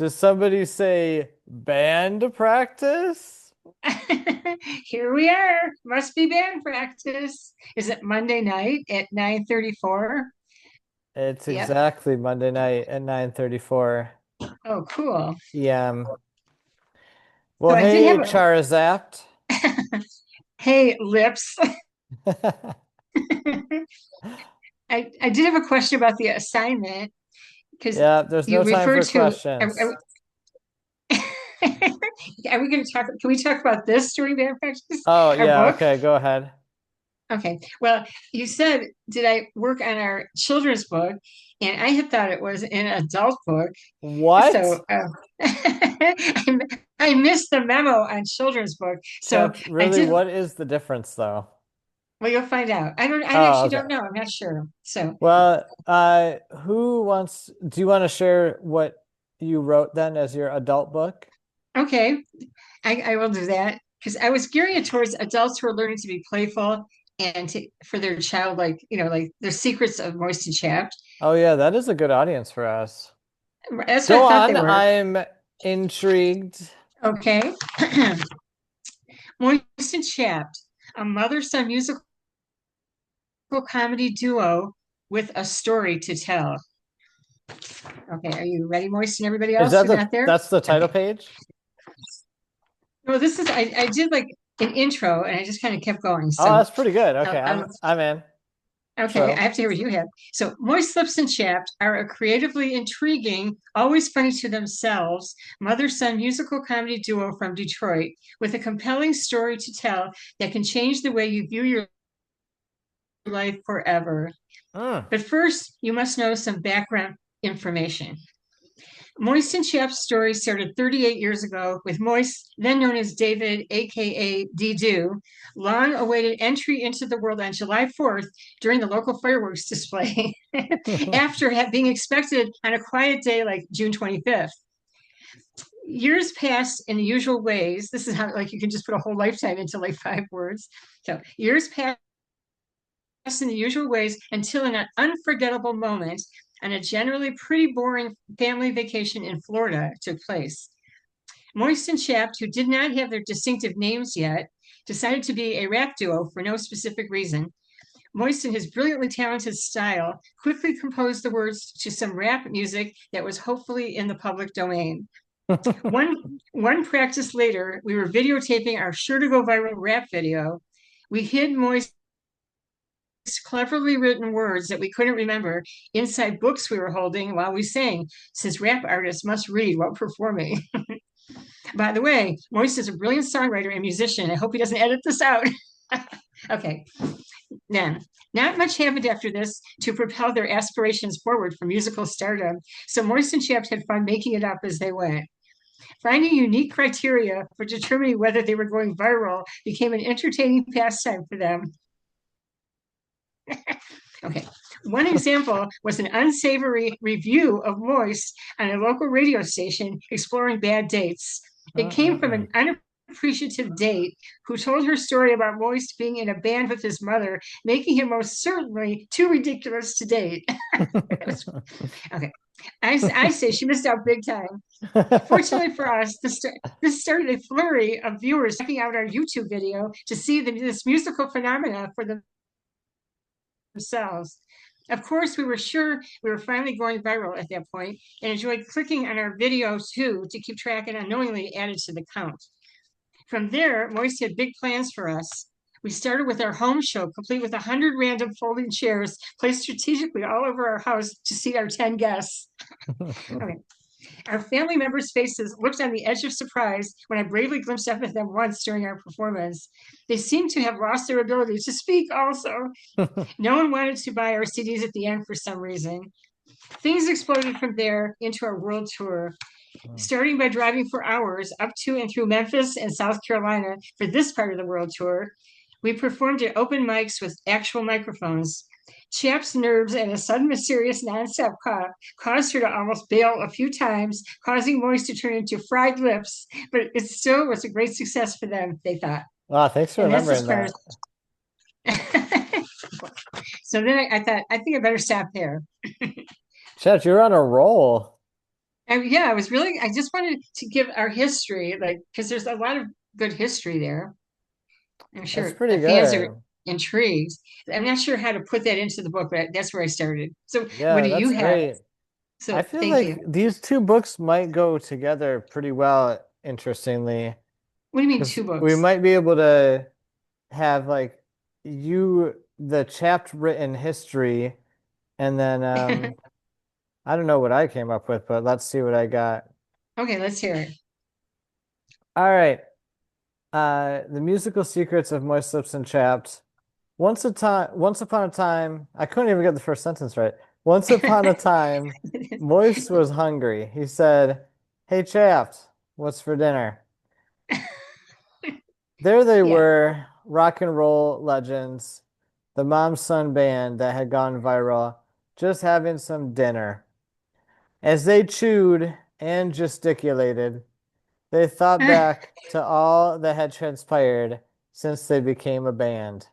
Does somebody say band practice? Here we are. Must be band practice. Is it Monday night at 9:34? It's Yep. exactly Monday night at 9:34 Oh, cool. p.m. So Well, I did hey, have Charizap. a hey lips. I did have a question about the assignment because Yeah, there's you no time referred for to questions. are we going to talk, can we talk about this during band practice? Oh, Our yeah, book? okay, go ahead. Okay. Well, you said, did I work on our children's book? And I had thought it was an adult book. What? So I missed the memo on children's book. So Chapped, I really, did, what is the difference though? well, you'll find out. I Oh, actually okay. don't know. I'm not sure. So Well, do you want to share what you wrote then as your adult book? okay, I will do that because I was gearing it towards adults who are learning to be playful and for their child, like their secrets of moist and chapped. Oh, yeah, that is a good audience for us. That's what Go I thought they on, were. I'm intrigued. Okay. Moist and Chapped, a mother-son musical comedy duo with a story to tell. Okay, are you ready, Moist, and everybody Is else that who got there? that's the title Okay. page? Well, this is I did like an intro and I just kind of kept going. Oh, So that's pretty good. Okay, um, I'm in. okay, I Tro. have to hear what you have. So Moist Lips and Chapped are a creatively intriguing, always funny to themselves, mother-son musical comedy duo from Detroit with a compelling story to tell that can change the way you view your life forever. Mm. But first, you must know some background information. Moist and Chapp's story started 38 years ago with Moist, then known as David, aka Dedo, long awaited entry into the world on July 4th during the local fireworks display, after being expected on a quiet day like June 25th. Years passed in the usual ways. This is how, like, you can just put a whole lifetime into like 5 words. So, years passed in the usual ways until an unforgettable moment on a generally pretty boring family vacation in Florida took place. Moist and Chapped, who did not have their distinctive names yet, decided to be a rap duo for no specific reason. Moist, in his brilliantly talented style, quickly composed the words to some rap music that was hopefully in the public domain. One practice later, we were videotaping our sure to go viral rap video. We hid Moist cleverly written words that we couldn't remember inside books we were holding while we sang, since rap artists must read while performing. By the way, Moist is a brilliant songwriter and musician. I hope he doesn't edit this out. Okay, then. Not much happened after this to propel their aspirations forward for musical stardom, so Moist and Chapped had fun making it up as they went. Finding unique criteria for determining whether they were going viral became an entertaining pastime for them. Okay. One example was an unsavory review of Moist on a local radio station exploring bad dates. It came from Mm-mm-mm. an unappreciative date who told her story about Moist being in a band with his mother, making him most certainly too ridiculous to date. Okay. I say she missed out big time. Fortunately for us, this started a flurry of viewers checking out our YouTube video to see this musical phenomena for themselves. Of course, we were sure we were finally going viral at that point and enjoyed clicking on our video too to keep track and unknowingly added to the count. From there, Moist had big plans for us. We started with our home show, complete with 100 random folding chairs placed strategically all over our house to seat our 10 guests. Okay. Our family members' faces looked on the edge of surprise when I bravely glimpsed up at them once during our performance. They seemed to have lost their ability to speak also. No one wanted to buy our CDs at the end for some reason. Things exploded from there into our world tour, starting by driving for hours up to and through Memphis and South Carolina for this part of the world tour. We performed at open mics with actual microphones. Chap's nerves and a sudden mysterious nonstop cough caused her to almost bail a few times, causing Moist to turn into fried lips, but it still was a great success for them, they thought. Wow, thanks for And that's as remembering far as that. so then I thought, I think I better stop there. Chet, you're on a roll. Yeah, I just wanted to give our history, like, because there's a lot of good history there. I'm That's sure pretty fans are good. intrigued. I'm not sure how to put that into the book, but that's where I started. So, what Yeah, do you that's have? great. I So, feel thank like you. these two books might go together pretty well, interestingly, What do you mean, because two we books? might be able to have like the chapped written history, and then I don't know what I came up with, but let's see what I got. Okay, let's hear it. All right. The musical secrets of Moist Lips and Chapped. Once upon a time, I couldn't even get the first sentence right. Once upon a time, Moist was hungry. He said, "Hey, Chapped, what's for dinner?" There they Yeah. were, rock and roll legends, the mom son band that had gone viral, just having some dinner. As they chewed and gesticulated, they thought back to all that had transpired since they became a band.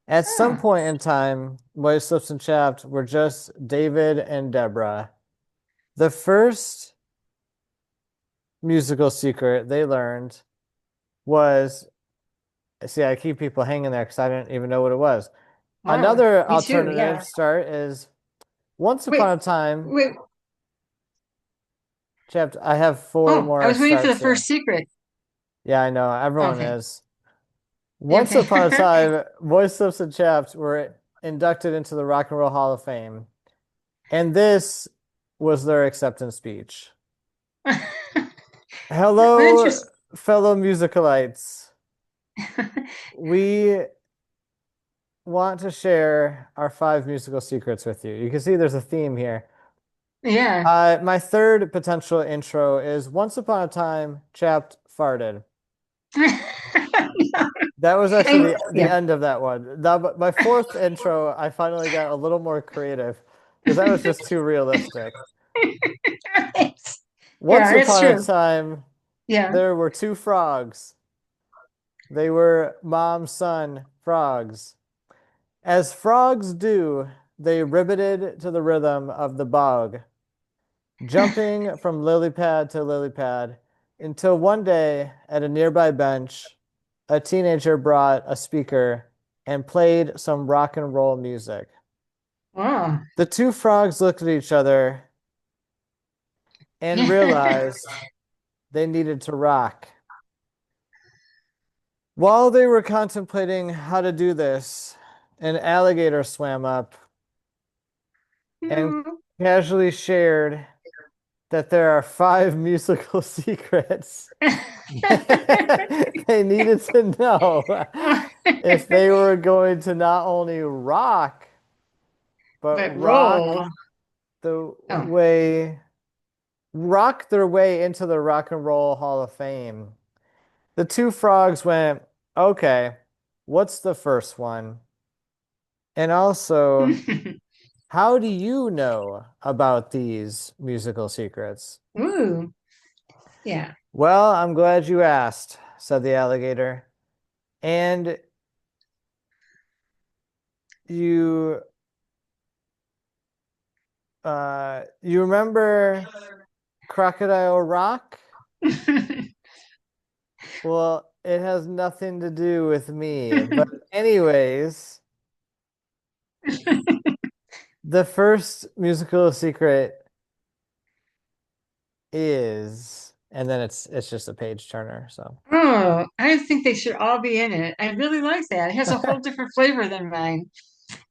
At some Oh, point in time, White Slips and Chapped were just David and Deborah. The first musical secret they learned was, see, I keep people hanging there because I didn't even know what it was. wow. Another Me too. alternative Yeah. start is once Wait, upon a time, wait. Chapped, I have four Oh, I more was waiting for the starts here. first secret. Yeah, I know, everyone Okay. is. Once Okay. upon a time, Voice Slips and Chapped were inducted into the Rock and Roll Hall of Fame. And this was their acceptance speech. What Hello, interesting. fellow musicalites. We want to share our five musical secrets with you. You can see there's a theme here. Yeah. My third potential intro is Once Upon a Time, Chapped farted. That was actually the Yeah. end of that one. Now, my fourth intro, I finally got a little more creative because that was just too realistic. Once Yeah, that's upon a true. time, Yeah. there were two frogs. They were mom son frogs. As frogs do, they ribbited to the rhythm of the bog, jumping from lily pad to lily pad, until one day at a nearby bench, a teenager brought a speaker and played some rock and roll music. Wow. The two frogs looked at each other and realized they needed to rock. While they were contemplating how to do this, an alligator swam up and No. casually shared that there are five musical secrets they needed to know if they were going to not only but But roll. the Oh. way rock their way into the Rock and Roll Hall of Fame. The two frogs went, okay, what's the first one? And also, how do you know about these musical secrets? Ooh. Yeah. Well, I'm glad you asked, said the alligator. And you you remember Crocodile Rock? Well, it has nothing to do with me. But anyways, the first musical secret is, and then it's just a page turner, so. Oh, I think they should all be in it. I really like that. It has a whole different flavor than mine.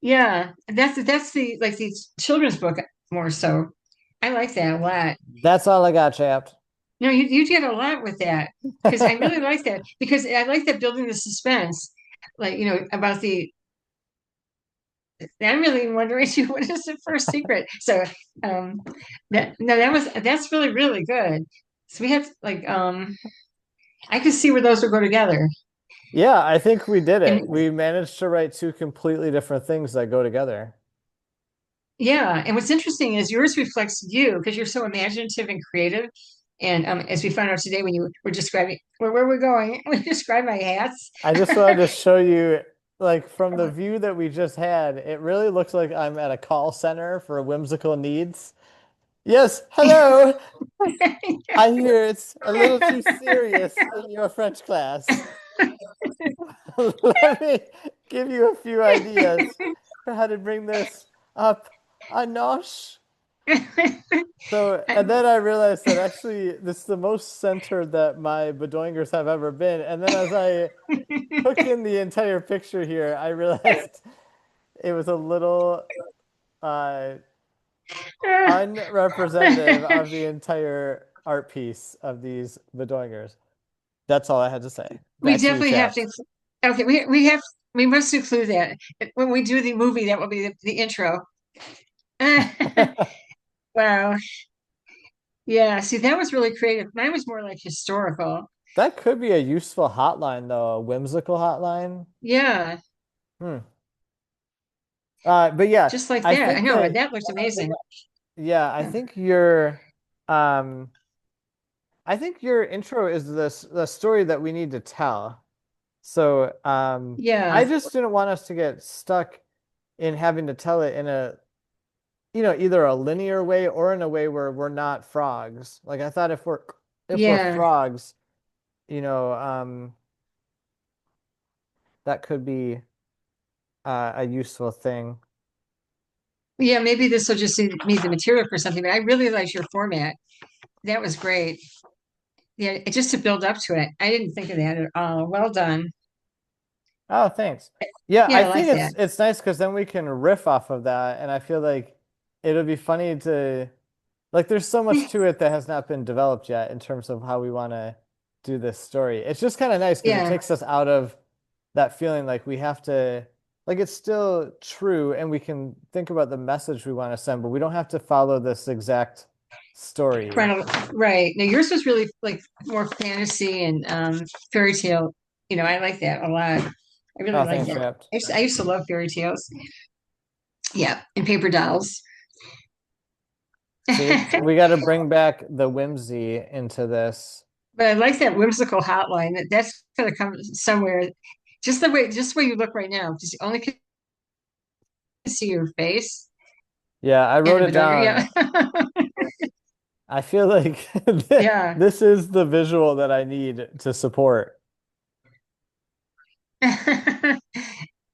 Yeah, that's the like the children's book more so. I like that a lot. That's all I got, chapped. No, you did a lot with that because I really like that because I like that building the suspense, like about the. I'm really wondering too, what is the first secret? So, um, that no, that's really good. So we have like I could see where those would go together, Yeah, I think we did and it. We managed to write two completely different things that go together. yeah, and what's interesting is yours reflects you because you're so imaginative and creative. And as we found out today, when you were describing where we're going, when you describe my hats, I just wanted to show you, like, from the view that we just had, it really looks like I'm at a call center for whimsical needs. Yes, hello. I hear it's a little too serious in your French class. Let me give you a few ideas for how to bring this up a notch. So, and then I realized that actually this is the most centered that my Bedoingers have ever been. And then as I took in the entire picture here, I realized it was a little uh, unrepresentative of the entire art piece of these Bedoingers. That's all I had to say. We Back to you, definitely have Chapped. to. Okay, we must include that when we do the movie. That will be the intro. Wow. Yeah. See, that was really creative. Mine was more like historical. That could be a useful hotline, though, a whimsical hotline. Yeah. Hmm. But yeah, Just like I that. I think know. that That looks amazing. yeah, um I think your intro is the story that we need to tell. So I Yeah. just didn't want us to get stuck in having to tell it in a either a linear way or in a way where we're not frogs. Like I thought if we're Yeah. frogs, you know, that could be a useful thing. Yeah. Maybe this will just need the material for something, but I really liked your format. That was great. Yeah. Just to build up to it. I didn't think of that at all. Well done. Oh, thanks. Yeah, Yeah. I I think like that. it's nice because then we can riff off of that, and I feel like it'll be funny to like. There's so much to it that has not been developed yet in terms of how we want to do this story. It's just kind of nice because it Yeah. takes us out of that feeling like we have to like it's still true, and we can think about the message we want to send, but we don't have to follow this exact story. Right. Now yours was really like more fantasy and fairy tale. I like that a lot. I really Oh, like thanks, that. Trapped. I used to love fairy tales. Yeah, and paper dolls. See, we got to bring back the whimsy into this. But I like that whimsical hotline. That's gonna come somewhere. Just the way you look right now. Just only can see your face Yeah, I and wrote the it bedonger. down. Yeah. I feel like Yeah. this is the visual that I need to support.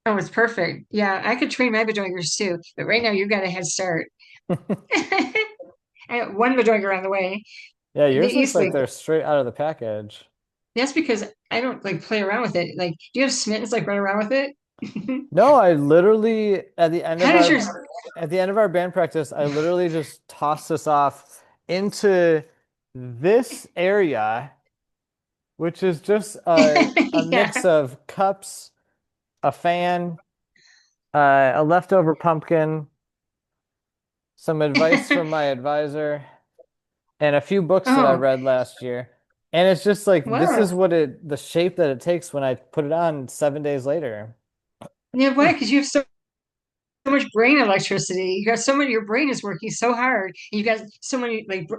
Oh, it's perfect. Yeah, I could train my bedongers too, but right now you've got a head start. I got one bedonger on the way. Yeah, They yours looks like easily. they're straight out of the package. That's because I don't like play around with it. Like, do you have Smittens like run around with it? No, I literally How does yours? at the end of our band practice, I literally just tossed this off into this area, which is just a Yeah. mix of cups, a fan, a leftover pumpkin, some advice from my advisor, and a few books that I Oh, read last year. And it's just like this wow. is the shape that it takes when I put it on 7 days later. Yeah, why? Because you have so much brain electricity. You got so many. Your brain is working so hard. You got so many like.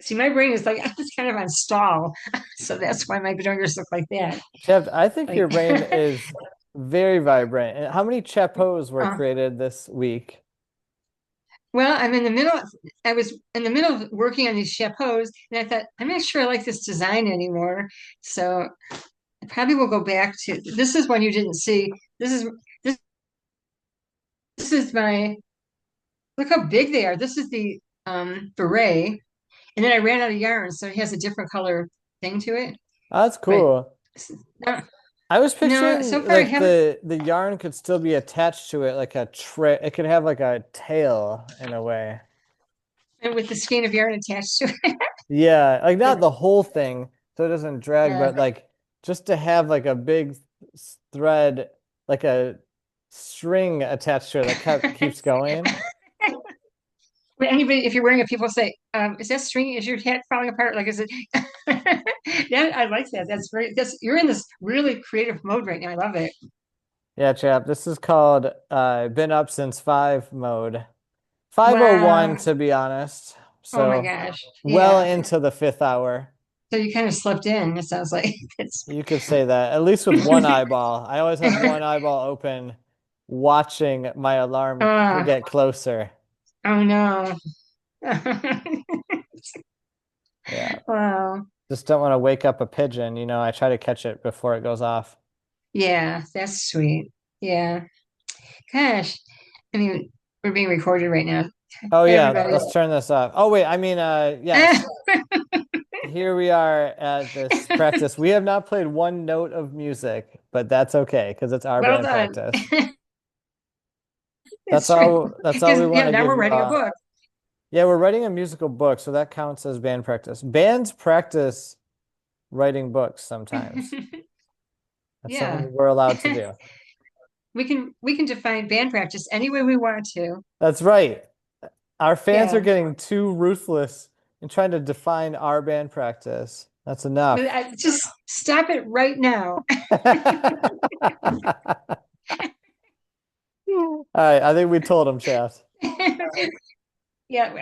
See, my brain is like it's kind of on stall, so that's why my bedongers look like that. Chef, I think your Like, brain is very vibrant. And how many chapos were uh, created this week? well, I'm in the middle. I was in the middle of working on these chapeaux, and I thought I'm not sure I like this design anymore. So I probably will go back to this is one you didn't see. This this is my look how big they are. This is the beret, and then I ran out of yarn, so it has a different color thing to it. Oh, that's But cool. uh, I was no, picturing so far I like haven't. the yarn could still be attached to it like a tray. It could have like a tail in a way. And with the skein of yarn attached to it. Yeah, like not the whole thing so it doesn't drag, Yeah. but like just to have like a big thread, like a string attached to it that keeps going. When anybody, if you're wearing it, people say, "Is that string? Is your hat falling apart? Like, is it?" Yeah, I like that. That's great. That's you're in this really creative mode right now. I love it. Yeah, chap, this is called been up since 5 mode. 5:01 Wow. to be honest. Oh my So gosh. well Yeah. into the fifth hour. So you kind of slept in. It sounds like it's. You could say that, at least with one eyeball. I always have one eyeball open, watching my alarm uh, get closer. oh no. Yeah. Wow. Just don't want to wake up a pigeon. I try to catch it before it goes off. Yeah, that's sweet. Yeah. Gosh. I mean, we're being recorded right now. Oh Hey, yeah, everybody. let's turn this off. Oh wait, I mean, yes. Here we are at this practice. We have not played one note of music, but that's okay because it's our Well band done. practice. That's It's true. all we Because want yeah, to now give we're you writing a all. book. Yeah, we're writing a musical book, so that counts as band practice. Bands practice writing books sometimes. That's Yeah. something we're allowed to do. We can define band practice any way we want to. That's right. Our fans are Yeah. getting too ruthless in trying to define our band practice. That's But enough. just stop it right now. All right, I think we told them, Shaft. Yeah,